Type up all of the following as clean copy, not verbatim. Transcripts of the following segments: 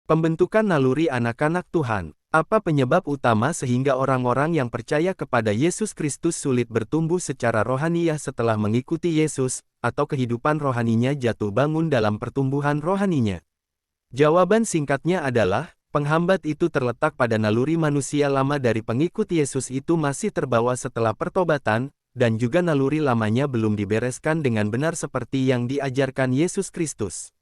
Pembentukan naluri anak-anak Tuhan. Apa penyebab utama sehingga orang-orang yang percaya kepada Yesus Kristus sulit bertumbuh secara rohaniah setelah mengikuti Yesus, atau kehidupan rohaninya jatuh bangun dalam pertumbuhan rohaninya? Jawaban singkatnya adalah, penghambat itu terletak pada naluri manusia lama dari pengikut Yesus itu masih terbawa setelah pertobatan, dan juga naluri lamanya belum dibereskan dengan benar seperti yang diajarkan Yesus Kristus.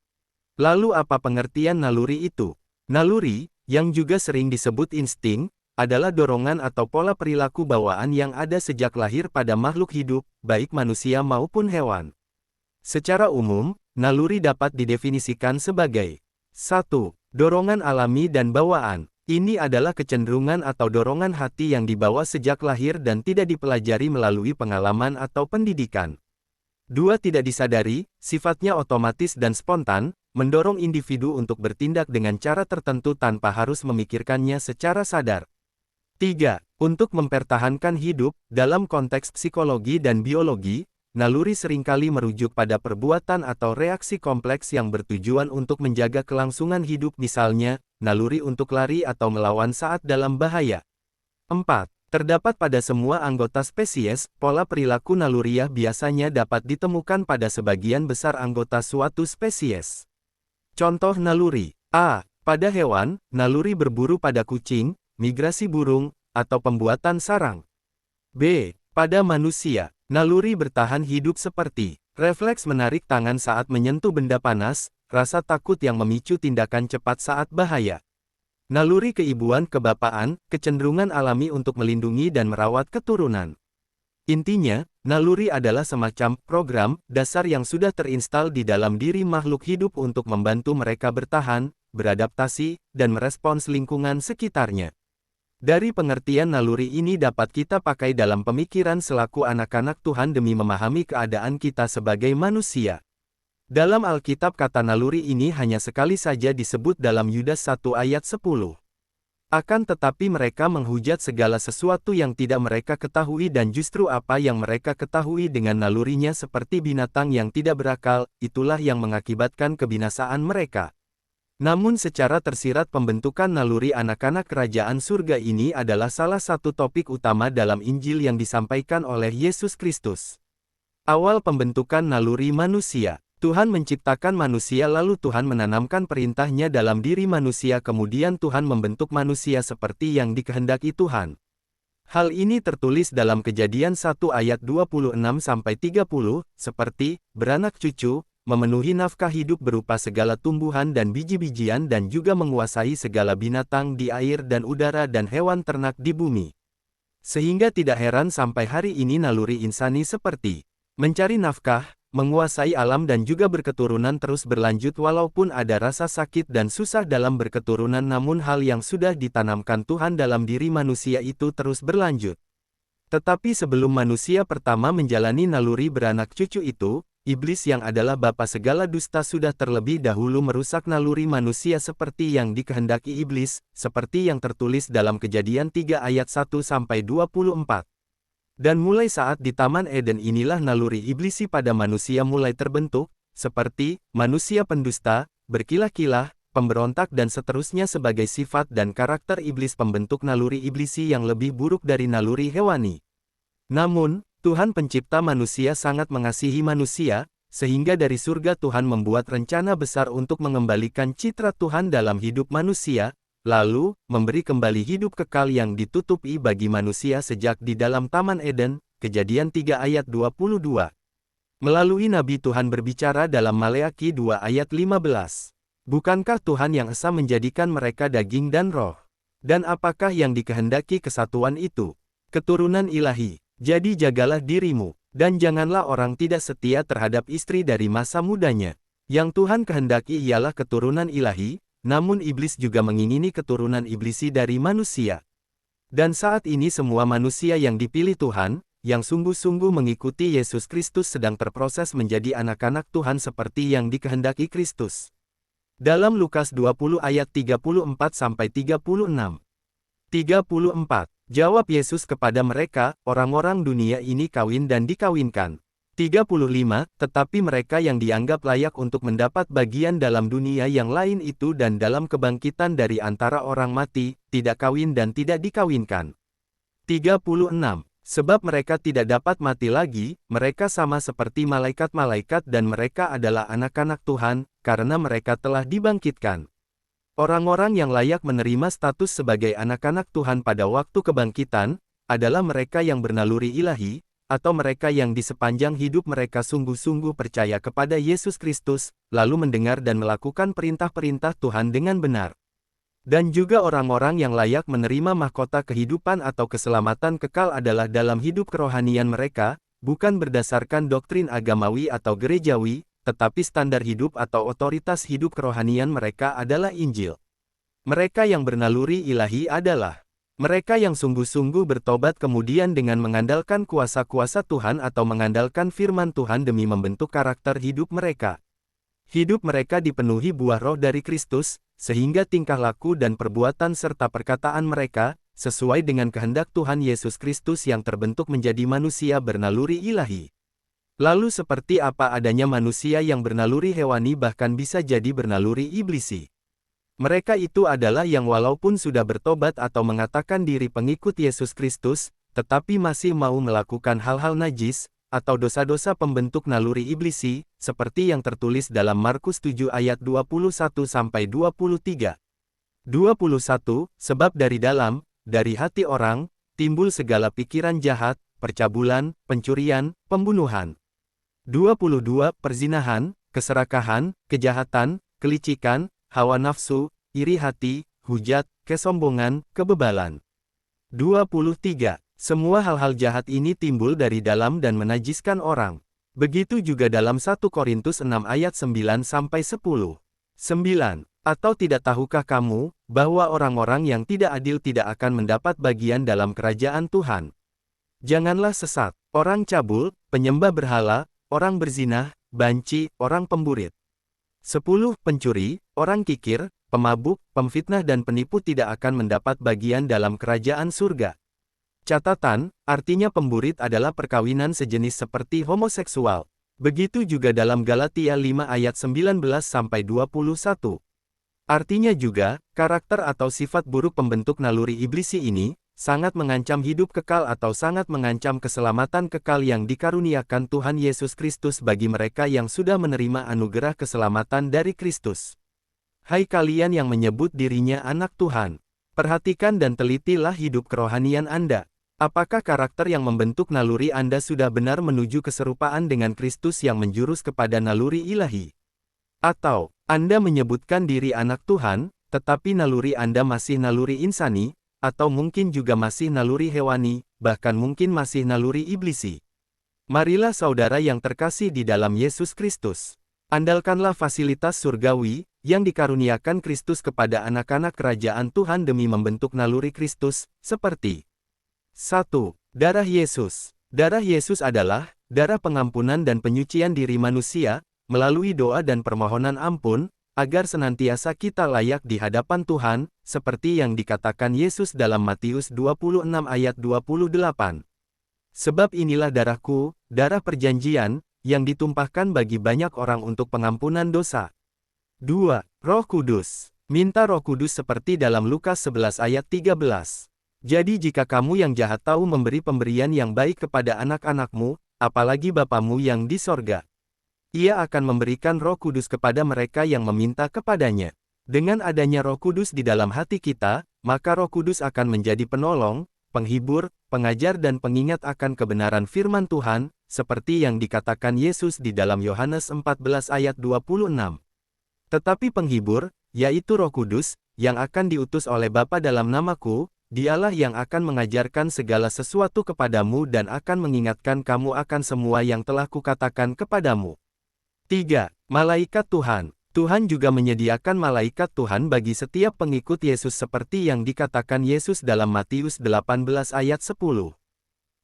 Lalu apa pengertian naluri itu? Naluri, yang juga sering disebut insting, adalah dorongan atau pola perilaku bawaan yang ada sejak lahir pada makhluk hidup, baik manusia maupun hewan. Secara umum, naluri dapat didefinisikan sebagai 1. Dorongan alami dan bawaan. Ini adalah kecenderungan atau dorongan hati yang dibawa sejak lahir dan tidak dipelajari melalui pengalaman atau pendidikan. 2. Tidak disadari, sifatnya otomatis dan spontan, mendorong individu untuk bertindak dengan cara tertentu tanpa harus memikirkannya secara sadar. 3. Untuk mempertahankan hidup, dalam konteks psikologi dan biologi, naluri seringkali merujuk pada perbuatan atau reaksi kompleks yang bertujuan untuk menjaga kelangsungan hidup, misalnya, naluri untuk lari atau melawan saat dalam bahaya. 4. Terdapat pada semua anggota spesies, pola perilaku naluriah biasanya dapat ditemukan pada sebagian besar anggota suatu spesies. Contoh naluri. A. Pada hewan, naluri berburu pada kucing, migrasi burung, atau pembuatan sarang. B. Pada manusia, naluri bertahan hidup seperti refleks menarik tangan saat menyentuh benda panas, rasa takut yang memicu tindakan cepat saat bahaya. Naluri keibuan kebapaan, kecenderungan alami untuk melindungi dan merawat keturunan. Intinya, naluri adalah semacam program dasar yang sudah terinstal di dalam diri makhluk hidup untuk membantu mereka bertahan, beradaptasi, dan merespons lingkungan sekitarnya. Dari pengertian naluri ini dapat kita pakai dalam pemikiran selaku anak-anak Tuhan demi memahami keadaan kita sebagai manusia. Dalam Alkitab kata naluri ini hanya sekali saja disebut dalam Yudas 1 ayat 10. Akan tetapi mereka menghujat segala sesuatu yang tidak mereka ketahui dan justru apa yang mereka ketahui dengan nalurinya seperti binatang yang tidak berakal, itulah yang mengakibatkan kebinasaan mereka. Namun secara tersirat pembentukan naluri anak-anak kerajaan surga ini adalah salah satu topik utama dalam Injil yang disampaikan oleh Yesus Kristus. Awal pembentukan naluri manusia. Tuhan menciptakan manusia lalu Tuhan menanamkan perintahnya dalam diri manusia kemudian Tuhan membentuk manusia seperti yang dikehendaki Tuhan. Hal ini tertulis dalam Kejadian 1 ayat 26-30, seperti, beranak cucu, memenuhi nafkah hidup berupa segala tumbuhan dan biji-bijian dan juga menguasai segala binatang di air dan udara dan hewan ternak di bumi. Sehingga tidak heran sampai hari ini naluri insani seperti mencari nafkah, menguasai alam dan juga berketurunan terus berlanjut walaupun ada rasa sakit dan susah dalam berketurunan namun hal yang sudah ditanamkan Tuhan dalam diri manusia itu terus berlanjut. Tetapi sebelum manusia pertama menjalani naluri beranak cucu itu, iblis yang adalah bapa segala dusta sudah terlebih dahulu merusak naluri manusia seperti yang dikehendaki iblis, seperti yang tertulis dalam Kejadian 3 ayat 1-24. Dan mulai saat di Taman Eden inilah naluri iblisi pada manusia mulai terbentuk, seperti, manusia pendusta, berkilah-kilah, pemberontak dan seterusnya sebagai sifat dan karakter iblis pembentuk naluri iblisi yang lebih buruk dari naluri hewani. Namun, Tuhan pencipta manusia sangat mengasihi manusia, sehingga dari surga Tuhan membuat rencana besar untuk mengembalikan citra Tuhan dalam hidup manusia, lalu, memberi kembali hidup kekal yang ditutupi bagi manusia sejak di dalam Taman Eden, Kejadian 3 ayat 22. Melalui Nabi Tuhan berbicara dalam Maleaki 2 ayat 15. Bukankah Tuhan yang esa menjadikan mereka daging dan roh? Dan apakah yang dikehendaki kesatuan itu? Keturunan ilahi. Jadi jagalah dirimu, dan janganlah orang tidak setia terhadap istri dari masa mudanya. Yang Tuhan kehendaki ialah keturunan ilahi, namun iblis juga mengingini keturunan iblisi dari manusia. Dan saat ini semua manusia yang dipilih Tuhan, yang sungguh-sungguh mengikuti Yesus Kristus sedang terproses menjadi anak-anak Tuhan seperti yang dikehendaki Kristus. Dalam Lukas 20 ayat 34-36. 34. Jawab Yesus kepada mereka, orang-orang dunia ini kawin dan dikawinkan. 35, tetapi mereka yang dianggap layak untuk mendapat bagian dalam dunia yang lain itu dan dalam kebangkitan dari antara orang mati, tidak kawin dan tidak dikawinkan. 36. Sebab mereka tidak dapat mati lagi, mereka sama seperti malaikat-malaikat dan mereka adalah anak-anak Tuhan, karena mereka telah dibangkitkan. Orang-orang yang layak menerima status sebagai anak-anak Tuhan pada waktu kebangkitan, adalah mereka yang bernaluri ilahi, atau mereka yang di sepanjang hidup mereka sungguh-sungguh percaya kepada Yesus Kristus, lalu mendengar dan melakukan perintah-perintah Tuhan dengan benar. Dan juga orang-orang yang layak menerima mahkota kehidupan atau keselamatan kekal adalah dalam hidup kerohanian mereka, bukan berdasarkan doktrin agamawi atau gerejawi, tetapi standar hidup atau otoritas hidup kerohanian mereka adalah Injil. Mereka yang bernaluri ilahi adalah mereka yang sungguh-sungguh bertobat kemudian dengan mengandalkan kuasa-kuasa Tuhan atau mengandalkan firman Tuhan demi membentuk karakter hidup mereka. Hidup mereka dipenuhi buah roh dari Kristus, sehingga tingkah laku dan perbuatan serta perkataan mereka, sesuai dengan kehendak Tuhan Yesus Kristus yang terbentuk menjadi manusia bernaluri ilahi. Lalu seperti apa adanya manusia yang bernaluri hewani bahkan bisa jadi bernaluri iblisi? Mereka itu adalah yang walaupun sudah bertobat atau mengatakan diri pengikut Yesus Kristus, tetapi masih mau melakukan hal-hal najis, atau dosa-dosa pembentuk naluri iblisi, seperti yang tertulis dalam Markus 7 ayat 21-23. 21, sebab dari dalam, dari hati orang, timbul segala pikiran jahat, percabulan, pencurian, pembunuhan. 22, perzinahan, keserakahan, kejahatan, kelicikan, hawa nafsu, iri hati, hujat, kesombongan, kebebalan. 23. Semua hal-hal jahat ini timbul dari dalam dan menajiskan orang. Begitu juga dalam 1 Korintus 6 ayat 9-10. 9. Atau tidak tahukah kamu, bahwa orang-orang yang tidak adil tidak akan mendapat bagian dalam kerajaan Tuhan? Janganlah sesat, orang cabul, penyembah berhala, orang berzina, banci, orang pemburit. 10. Pencuri, orang kikir, pemabuk, pemfitnah dan penipu tidak akan mendapat bagian dalam kerajaan surga. Catatan, artinya pemburit adalah perkawinan sejenis seperti homoseksual. Begitu juga dalam Galatia 5 ayat 19-21. Artinya juga, karakter atau sifat buruk pembentuk naluri iblisi ini, sangat mengancam hidup kekal atau sangat mengancam keselamatan kekal yang dikaruniakan Tuhan Yesus Kristus bagi mereka yang sudah menerima anugerah keselamatan dari Kristus. Hai kalian yang menyebut dirinya anak Tuhan, perhatikan dan telitilah hidup kerohanian Anda. Apakah karakter yang membentuk naluri Anda sudah benar menuju keserupaan dengan Kristus yang menjurus kepada naluri ilahi? Atau, Anda menyebutkan diri anak Tuhan, tetapi naluri Anda masih naluri insani, atau mungkin juga masih naluri hewani, bahkan mungkin masih naluri iblisi. Marilah saudara yang terkasih di dalam Yesus Kristus, andalkanlah fasilitas surgawi, yang dikaruniakan Kristus kepada anak-anak kerajaan Tuhan demi membentuk naluri Kristus, seperti 1. Darah Yesus. Darah Yesus adalah darah pengampunan dan penyucian diri manusia, melalui doa dan permohonan ampun, agar senantiasa kita layak di hadapan Tuhan, seperti yang dikatakan Yesus dalam Matius 26 ayat 28. Sebab inilah darahku, darah perjanjian, yang ditumpahkan bagi banyak orang untuk pengampunan dosa. 2. Roh Kudus. Minta Roh Kudus seperti dalam Lukas 11 ayat 13. Jadi jika kamu yang jahat tahu memberi pemberian yang baik kepada anak-anakmu, apalagi Bapamu yang di sorga, Ia akan memberikan Roh Kudus kepada mereka yang meminta kepadanya. Dengan adanya Roh Kudus di dalam hati kita, maka Roh Kudus akan menjadi penolong, penghibur, pengajar dan pengingat akan kebenaran firman Tuhan, seperti yang dikatakan Yesus di dalam Yohanes 14 ayat 26. Tetapi penghibur, yaitu Roh Kudus, yang akan diutus oleh Bapa dalam namaku, Dialah yang akan mengajarkan segala sesuatu kepadamu dan akan mengingatkan kamu akan semua yang telah kukatakan kepadamu. 3. Malaikat Tuhan. Tuhan juga menyediakan malaikat Tuhan bagi setiap pengikut Yesus seperti yang dikatakan Yesus dalam Matius 18 ayat 10.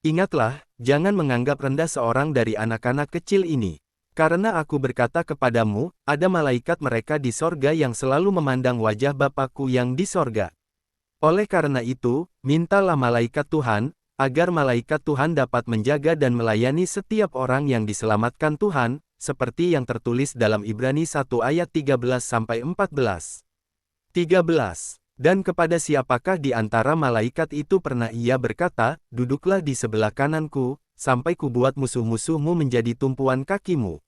Ingatlah, jangan menganggap rendah seorang dari anak-anak kecil ini. Karena aku berkata kepadamu, ada malaikat mereka di sorga yang selalu memandang wajah Bapakku yang di sorga. Oleh karena itu, mintalah malaikat Tuhan, agar malaikat Tuhan dapat menjaga dan melayani setiap orang yang diselamatkan Tuhan, seperti yang tertulis dalam Ibrani 1 ayat 13-14. 13. Dan kepada siapakah di antara malaikat itu pernah ia berkata, "Duduklah di sebelah kananku, sampai kubuat musuh-musuhmu menjadi tumpuan kakimu."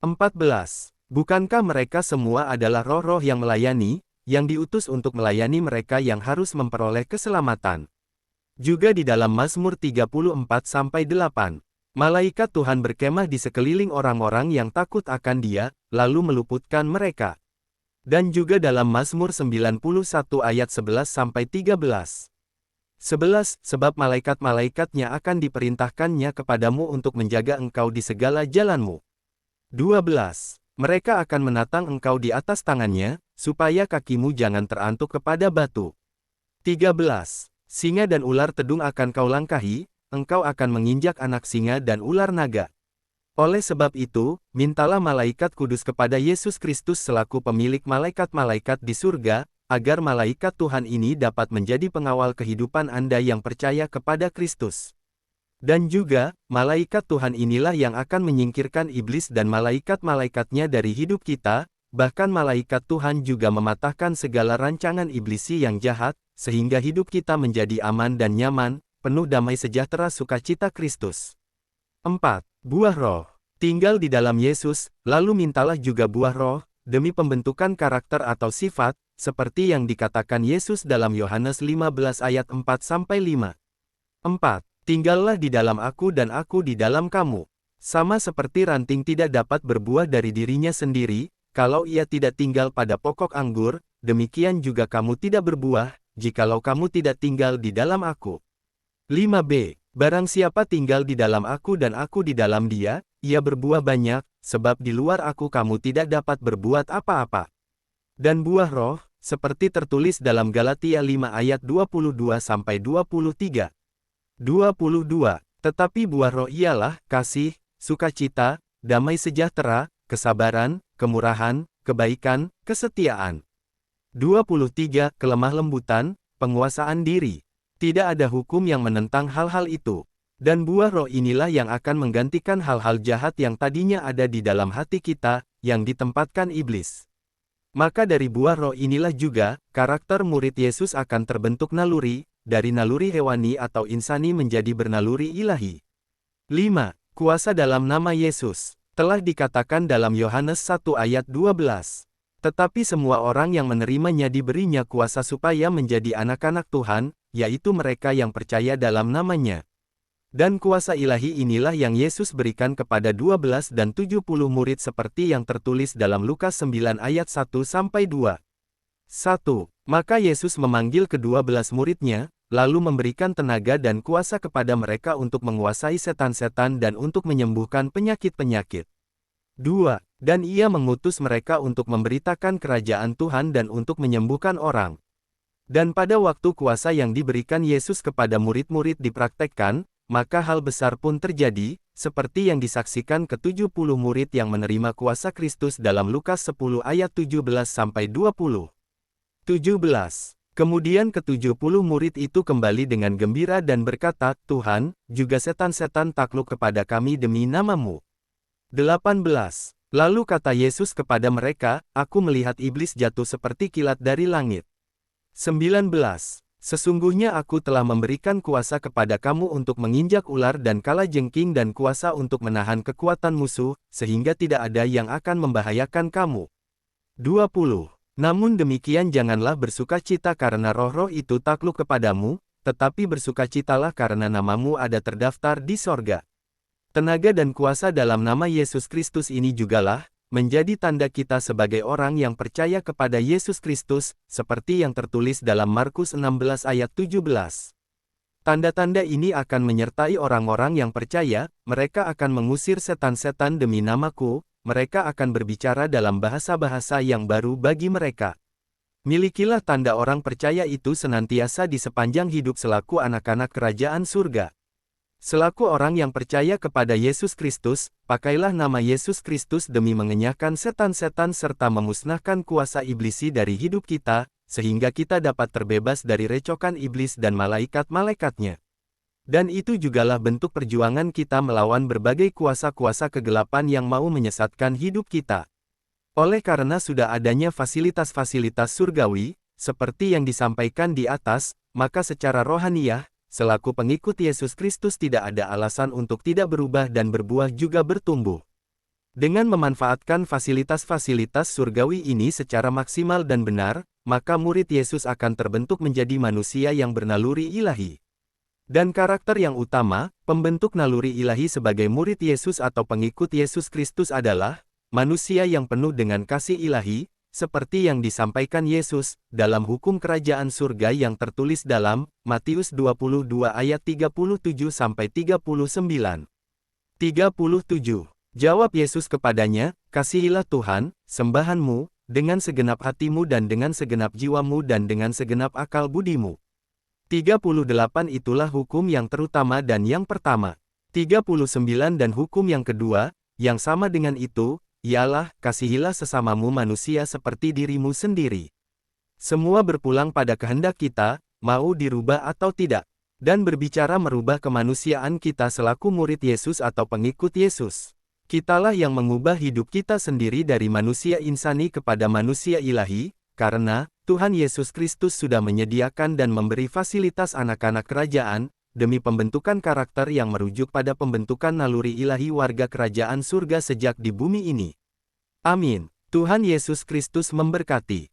14. Bukankah mereka semua adalah roh-roh yang melayani, yang diutus untuk melayani mereka yang harus memperoleh keselamatan? Juga di dalam Mazmur 34-8. Malaikat Tuhan berkemah di sekeliling orang-orang yang takut akan Dia, lalu meluputkan mereka. Dan juga dalam Mazmur 91 ayat 11-13. 11. Sebab malaikat-malaikatnya akan diperintahkannya kepadamu untuk menjaga engkau di segala jalanmu. 12. Mereka akan menatang engkau di atas tangannya, supaya kakimu jangan terantuk kepada batu. 13. Singa dan ular tedung akan kau langkahi, engkau akan menginjak anak singa dan ular naga. Oleh sebab itu, mintalah malaikat kudus kepada Yesus Kristus selaku pemilik malaikat-malaikat di surga, agar malaikat Tuhan ini dapat menjadi pengawal kehidupan Anda yang percaya kepada Kristus. Dan juga, malaikat Tuhan inilah yang akan menyingkirkan iblis dan malaikat-malaikatnya dari hidup kita, bahkan malaikat Tuhan juga mematahkan segala rancangan iblisi yang jahat, sehingga hidup kita menjadi aman dan nyaman, penuh damai sejahtera sukacita Kristus. 4. Buah roh. Tinggal di dalam Yesus, lalu mintalah juga buah roh, demi pembentukan karakter atau sifat, seperti yang dikatakan Yesus dalam Yohanes 15 ayat 4-5. 4. Tinggallah di dalam aku dan aku di dalam kamu. Sama seperti ranting tidak dapat berbuah dari dirinya sendiri, kalau ia tidak tinggal pada pokok anggur, demikian juga kamu tidak berbuah, jikalau kamu tidak tinggal di dalam aku. 5b. Barang siapa tinggal di dalam aku dan aku di dalam dia, ia berbuah banyak, sebab di luar aku kamu tidak dapat berbuat apa-apa. Dan buah roh, seperti tertulis dalam Galatia 5 ayat 22-23. 22. Tetapi buah roh ialah kasih, sukacita, damai sejahtera, kesabaran, kemurahan, kebaikan, kesetiaan. 23. Kelemah lembutan, penguasaan diri. Tidak ada hukum yang menentang hal-hal itu. Dan buah roh inilah yang akan menggantikan hal-hal jahat yang tadinya ada di dalam hati kita, yang ditempatkan iblis. Maka dari buah roh inilah juga, karakter murid Yesus akan terbentuk naluri, dari naluri hewani atau insani menjadi bernaluri ilahi. 5. Kuasa dalam nama Yesus. Telah dikatakan dalam Yohanes 1 ayat 12. Tetapi semua orang yang menerimanya diberinya kuasa supaya menjadi anak-anak Tuhan, yaitu mereka yang percaya dalam namanya. Dan kuasa ilahi inilah yang Yesus berikan kepada 12 dan 70 murid seperti yang tertulis dalam Lukas 9 ayat 1-2. 1. Maka Yesus memanggil ke-12 muridnya, lalu memberikan tenaga dan kuasa kepada mereka untuk menguasai setan-setan dan untuk menyembuhkan penyakit-penyakit. 2. Dan ia mengutus mereka untuk memberitakan kerajaan Tuhan dan untuk menyembuhkan orang. Dan pada waktu kuasa yang diberikan Yesus kepada murid-murid dipraktekkan, maka hal besar pun terjadi, seperti yang disaksikan ke-70 murid yang menerima kuasa Kristus dalam Lukas 10 ayat 17-20. 17. Kemudian ke-70 murid itu kembali dengan gembira dan berkata, "Tuhan, juga setan-setan takluk kepada kami demi nama-Mu." 18. Lalu kata Yesus kepada mereka, "Aku melihat iblis jatuh seperti kilat dari langit." 19. Sesungguhnya aku telah memberikan kuasa kepada kamu untuk menginjak ular dan kalajengking dan kuasa untuk menahan kekuatan musuh, sehingga tidak ada yang akan membahayakan kamu. 20. Namun demikian janganlah bersukacita karena roh-roh itu takluk kepadamu, tetapi bersukacitalah karena namamu ada terdaftar di sorga. Tenaga dan kuasa dalam nama Yesus Kristus ini jugalah menjadi tanda kita sebagai orang yang percaya kepada Yesus Kristus, seperti yang tertulis dalam Markus 16 ayat 17. Tanda-tanda ini akan menyertai orang-orang yang percaya, mereka akan mengusir setan-setan demi namaku, mereka akan berbicara dalam bahasa-bahasa yang baru bagi mereka. Milikilah tanda orang percaya itu senantiasa di sepanjang hidup selaku anak-anak kerajaan surga. Selaku orang yang percaya kepada Yesus Kristus, pakailah nama Yesus Kristus demi mengenyahkan setan-setan serta memusnahkan kuasa iblisi dari hidup kita, sehingga kita dapat terbebas dari recokan iblis dan malaikat-malaikatnya. Dan itu jugalah bentuk perjuangan kita melawan berbagai kuasa-kuasa kegelapan yang mau menyesatkan hidup kita. Oleh karena sudah adanya fasilitas-fasilitas surgawi, seperti yang disampaikan di atas, maka secara rohaniah, selaku pengikut Yesus Kristus tidak ada alasan untuk tidak berubah dan berbuah juga bertumbuh. Dengan memanfaatkan fasilitas-fasilitas surgawi ini secara maksimal dan benar, maka murid Yesus akan terbentuk menjadi manusia yang bernaluri ilahi. Dan karakter yang utama, pembentuk naluri ilahi sebagai murid Yesus atau pengikut Yesus Kristus adalah manusia yang penuh dengan kasih ilahi, seperti yang disampaikan Yesus dalam hukum kerajaan surga yang tertulis dalam Matius 22 ayat 37-39. 37. Jawab Yesus kepadanya, "Kasihilah Tuhan, sembahanmu, dengan segenap hatimu dan dengan segenap jiwamu dan dengan segenap akal budimu." 38 itulah hukum yang terutama dan yang pertama. 39 dan hukum yang kedua, yang sama dengan itu, ialah, kasihilah sesamamu manusia seperti dirimu sendiri. Semua berpulang pada kehendak kita, mau dirubah atau tidak. Dan berbicara merubah kemanusiaan kita selaku murid Yesus atau pengikut Yesus. Kitalah yang mengubah hidup kita sendiri dari manusia insani kepada manusia ilahi, karena Tuhan Yesus Kristus sudah menyediakan dan memberi fasilitas anak-anak kerajaan, demi pembentukan karakter yang merujuk pada pembentukan naluri ilahi warga kerajaan surga sejak di bumi ini. Amin. Tuhan Yesus Kristus memberkati.